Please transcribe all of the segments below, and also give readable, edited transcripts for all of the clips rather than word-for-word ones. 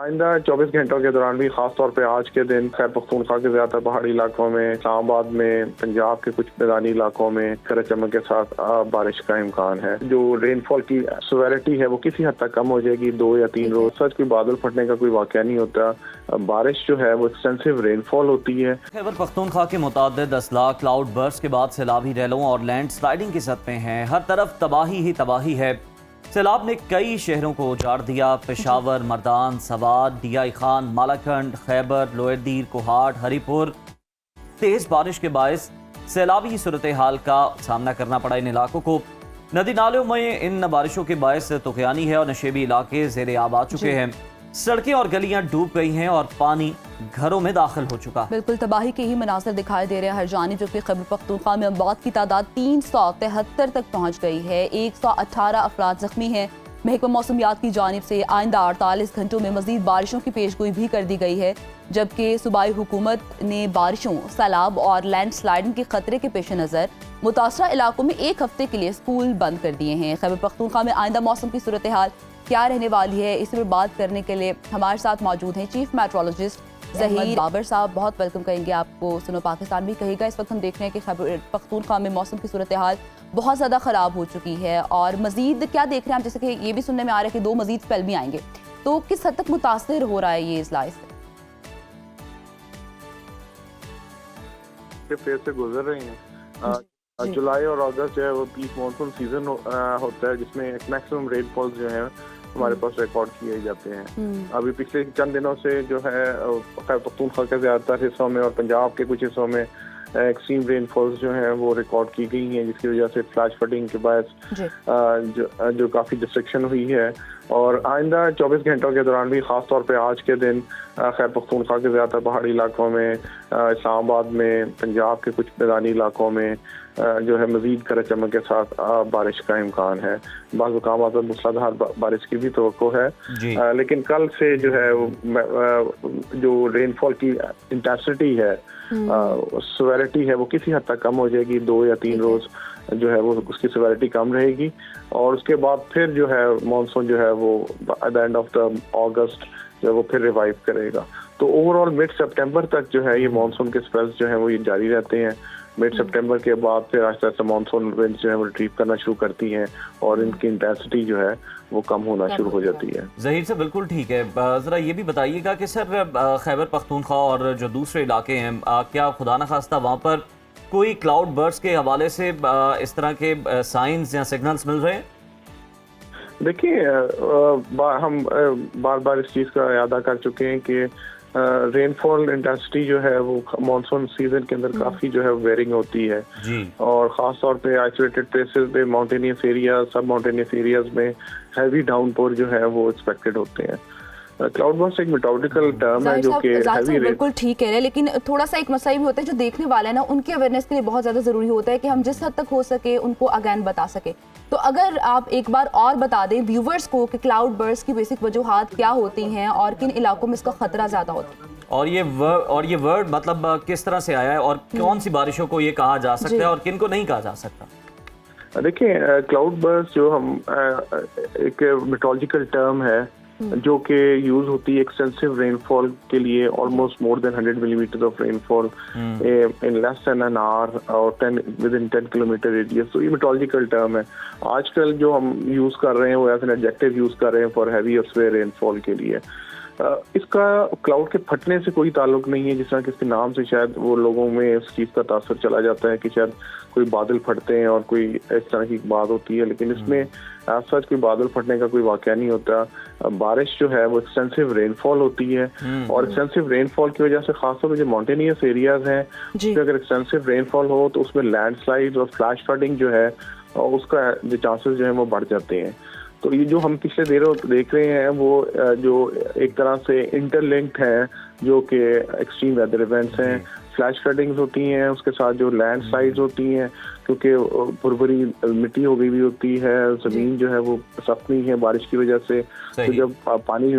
आइंदा 24 घंटों के दौरान भी खासतौर पे आज के दिन खैबर पख्तूनख्वा के ज़्यादातर पहाड़ी इलाकों में, इस्लामाबाद में, पंजाब के कुछ मैदानी इलाकों में गरज चमक के साथ बारिश का इम्कान है। जो रेनफॉल की सिवियरिटी है वो किसी हद तक कम हो जाएगी, 2 या 3 रोज। सच कोई बादल फटने का कोई वाक़या नहीं होता। बारिश जो है वो एक्सटेंसिव रेनफॉल होती है। खैबर पख्तूनख्वा के मुतादिद अजला क्लाउड बर्स्ट के बाद सैलाबी रैलों और लैंड स्लाइडिंग की सद में हैं। हर तरफ तबाही ही तबाही है। सैलाब ने कई शहरों को उजाड़ दिया। पेशावर, मर्दान, सवात, डियाई खान, मालाखंड, खैबर, लोअरदीर, कोहाट, हरीपुर। तेज बारिश के बायस सैलाबी सूरत हाल का सामना करना पड़ा इन इलाकों को। नदी नालों में इन बारिशों के बायस तुगयानी है और नशेबी इलाके ज़ेरे आब आ चुके हैं। सड़कें और गलियां डूब गई हैं और पानी घरों में दाखिल हो चुका। बिल्कुल तबाही के ही मनाज़िर दिखाई दे रहे हैं हर जानिब, जबकि खैबर पख्तूनख्वा में अमवात की तादाद 373 तक पहुँच गई है। 118 अफराद जख्मी हैं। महकमा मौसमियात की जानिब से आइंदा 48 घंटों में मजीद बारिशों की पेशगोई भी कर दी गई है, जबकि सूबाई हुकूमत ने बारिशों, सैलाब और लैंड स्लाइडिंग के खतरे के पेश नज़र मुतासरा इलाकों में 1 हफ्ते के लिए स्कूल बंद कर दिए हैं। खैबर पख्तूनख्वा में आइंदा मौसम की सूरत हाल क्या रहने वाली है, इस पर बात करने के लिए हमारे साथ मौजूद हैं चीफ मेट्रोलॉजिस्ट ज़हीर बाबर साहब। बहुत वेलकम कहेंगे आपको। सुनो पाकिस्तान भी कहेगा। इस वक्त हम देख रहे हैं कि खैबर पख्तूनख्वा में मौसम की सूरत हाल बहुत ज़्यादा ख़राब हो चुकी है और मज़ीद क्या देख रहे हैं आप, जैसे कि ये भी सुनने में आ रहा है कि 2 मज़ीद स्पेल भी आएंगे, तो किस हद तक मुतासिर हो रहा है ये इजला फेज से गुजर रही हैं। जुलाई और अगस्त जो है वो पीक मानसून सीजन होता है, जिसमें एक मैक्सिमम रेनफॉल जो है हमारे पास रिकॉर्ड किए जाते हैं। अभी पिछले चंद दिनों से जो है खैबर पख्तूनख्वा के ज़्यादातर हिस्सों में और पंजाब के कुछ हिस्सों में एक्सट्रीम रेनफॉल्स जो हैं वो रिकॉर्ड की गई हैं, जिसकी वजह से फ्लैश फ्लडिंग के बाद जो काफ़ी डिस्ट्रक्शन हुई है। और आइंदा 24 घंटों के दौरान भी खासतौर पे आज के दिन खैबर पख्तूनख्वा के ज़्यादातर पहाड़ी इलाकों में, इस्लामाबाद में, पंजाब के कुछ मैदानी इलाकों में जो है मजीद गरज चमक के साथ बारिश का इम्कान है। बाज़ मुकामात पर मूसलाधार बारिश की भी तवक्को है, लेकिन कल से जो है जो रेनफॉल की इंटेंसिटी है, सिवियरिटी है, वो किसी हद तक कम हो जाएगी। 2 या 3 रोज जो है वो उसकी सिवियरिटी कम रहेगी और उसके बाद फिर जो है मानसून जो है वो at the end of the August जो है वो फिर रिवाइव करेगा। तो ओवरऑल मिड सितंबर तक जो है ये मानसून के स्पेल्स जो है वो ये जारी रहते हैं। मिड सितंबर के बाद फिर आहिस्ता आहिस्ता मानसून विंड्स जो है वो रिट्रीव करना शुरू करती हैं और इनकी इंटेंसिटी जो है वो कम होना शुरू हो जाती है। ज़हीर से बिल्कुल ठीक है। ज़रा ये भी बताइएगा कि सर खैबर पख्तूनख्वा और जो दूसरे इलाके हैं, क्या खुदा न खास्ता वहाँ पर कोई क्लाउड बर्स्ट के हवाले से इस तरह के साइंस या सिग्नल्स मिल रहे हैं? देखिए, हम बार बार इस चीज़ का यादा कर चुके हैं कि रेनफॉल इंटेंसिटी जो है वो मानसून सीजन के अंदर काफ़ी जो है वेरिंग होती है जी। और ख़ास तौर पे आइसोलेटेड प्लेसेस पे, माउंटेनियस एरिया, सब माउंटेनियस एरियाज में हैवी डाउनपोर जो है वो एक्सपेक्टेड होते हैं। क्लाउड बर्स्ट एक मेटोडिकल टर्म है जो कि बिल्कुल ठीक कह रहे हैं, लेकिन थोड़ा सा एक मसला भी होता है जो देखने वाला है ना, उनकी अवेयरनेस के लिए बहुत ज़्यादा ज़रूरी होता है कि हम जिस हद तक हो सके उनको अगेन बता सके। तो अगर आप एक बार और बता दें व्यूवर्स को कि क्लाउड बर्स्ट की बेसिक वजूहात क्या होती हैं और किन इलाकों में इसका खतरा ज़्यादा होता है, और ये वर्ड मतलब किस तरह से आया है और कौन सी बारिशों को ये कहा जा सकता है और किन को नहीं कहा जा सकता? देखिए, क्लाउड बर्स्ट जो हम एक मेट्रोलॉजिकल टर्म है जो कि यूज होती है एक्सटेंसिव रेनफॉल के लिए, almost more than 100 millimetre of rainfall in less than an hour और 10 किलोमीटर रेडियस। तो ये मेट्रोलॉजिकल टर्म है। आजकल जो हम यूज कर रहे हैं वो एज एन एडजेक्टिव यूज कर रहे हैं फॉर हैवी और स्वेयर रेनफॉल के लिए। इसका क्लाउड के फटने से कोई ताल्लुक नहीं है, जिस तरह कि इसके नाम से शायद वो लोगों में इस चीज़ का तासर चला जाता है कि शायद कोई बादल फटते हैं और कोई इस तरह की बात होती है, लेकिन इसमें सच कोई बादल फटने का कोई वाक़या नहीं होता। बारिश जो है वो एक्सटेंसिव रेनफॉल होती है और एक्सटेंसिव रेनफॉल की वजह से खासतौर पर जो माउंटेनियस एरियाज हैं उसमें अगर एक्सटेंसिव रेनफॉल हो तो उसमें लैंडस्लाइड और फ्लैश फ्लडिंग जो है उसका जो चांसेस जो है वो बढ़ जाते हैं। तो ये जो हम पिछले देर देख रहे हैं वो जो एक तरह से इंटरलिंक्ड है, जो कि एक्सट्रीम वेदर इवेंट्स हैं, फ्लैश फ्लडिंग्स होती हैं, उसके साथ जो लैंड स्लाइड्स होती हैं, क्योंकि भुरभुरी मिट्टी हो गई हुई होती है, ज़मीन जो है वो सख्त नहीं है बारिश की वजह से। तो जब पानी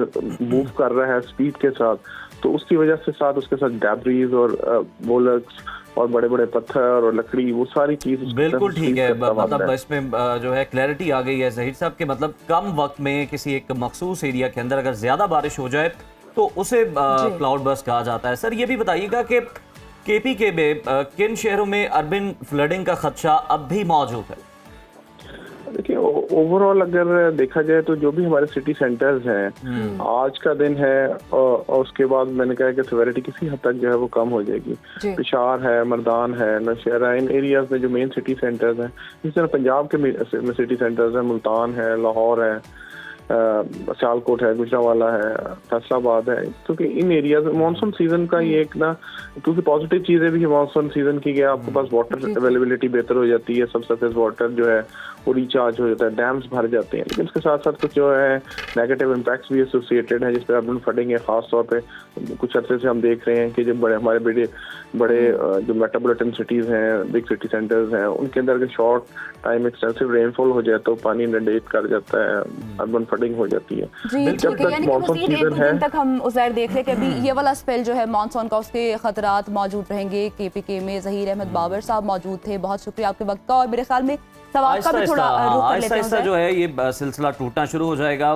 मूव कर रहा है स्पीड के साथ तो उसकी वजह से साथ उसके साथ डैब्रीज और बोलक्स और बड़े बड़े पत्थर और लकड़ी, वो सारी चीज बिल्कुल ठीक है। मतलब इसमें जो है क्लैरिटी आ गई है ज़हीर साहब के, मतलब कम वक्त में किसी एक मखसूस एरिया के अंदर अगर ज़्यादा बारिश हो जाए तो उसे क्लाउड बर्स्ट कहा जाता है। सर ये भी बताइएगा कि केपीके में किन शहरों में अर्बन फ्लडिंग का खदशा अब भी मौजूद है? देखिए ओवरऑल अगर देखा जाए तो जो भी हमारे सिटी सेंटर्स हैं, आज का दिन है और उसके बाद मैंने कहा कि सिवियरिटी किसी हद तक जो है वो कम हो जाएगी। पेशावर है, मरदान है, नौशहरा, इन एरियाज में जो मेन सिटी सेंटर्स हैं, इस तरह पंजाब के में सिटी सेंटर्स हैं, मुल्तान है, लाहौर है, सियालकोट है, गुजरांवाला है, फैसलाबाद है, क्योंकि इन एरियाज में मानसून सीजन का ये एक ना, क्योंकि पॉजिटिव चीज़ है भी मानसून सीजन की, आपके पास वाटर अवेलेबिलिटी बेहतर हो जाती है, सब सरफेस वाटर जो है वो रिचार्ज हो जाता है, डैम्स भर जाते हैं। लेकिन इसके साथ साथ कुछ जो है नेगेटिव इम्पैक्ट्स भी एसोसिएटेड है, जिस पर अर्बन फ्लडिंग है। खास तौर पे कुछ अर्से से हम देख रहे हैं कि जो हमारे बड़े जो मेट्रोपॉलिटन सिटीज़ हैं, बिग सिटी सेंटर्स हैं, उनके अंदर अगर शॉर्ट टाइम एक्सटेंसिव रेनफॉल हो जाए तो पानी इनंडेट कर जाता है, अर्बन फ्लडिंग हो जाती है। जब तक मानसून सीजन है तक हम उज़ैर देख रहे हैं कि अभी ये वाला स्पेल जो है मानसून का, उसके खतरात मौजूद रहेंगे। केपीके में ज़हीर अहमद बाबर साहब मौजूद थे, बहुत शुक्रिया आपके वक्त का। और मेरे ख्याल में सवाल का भी थोड़ा रुख कर लेते हैं। आहिस्ता जो है ये सिलसिला टूटना शुरू हो जाएगा।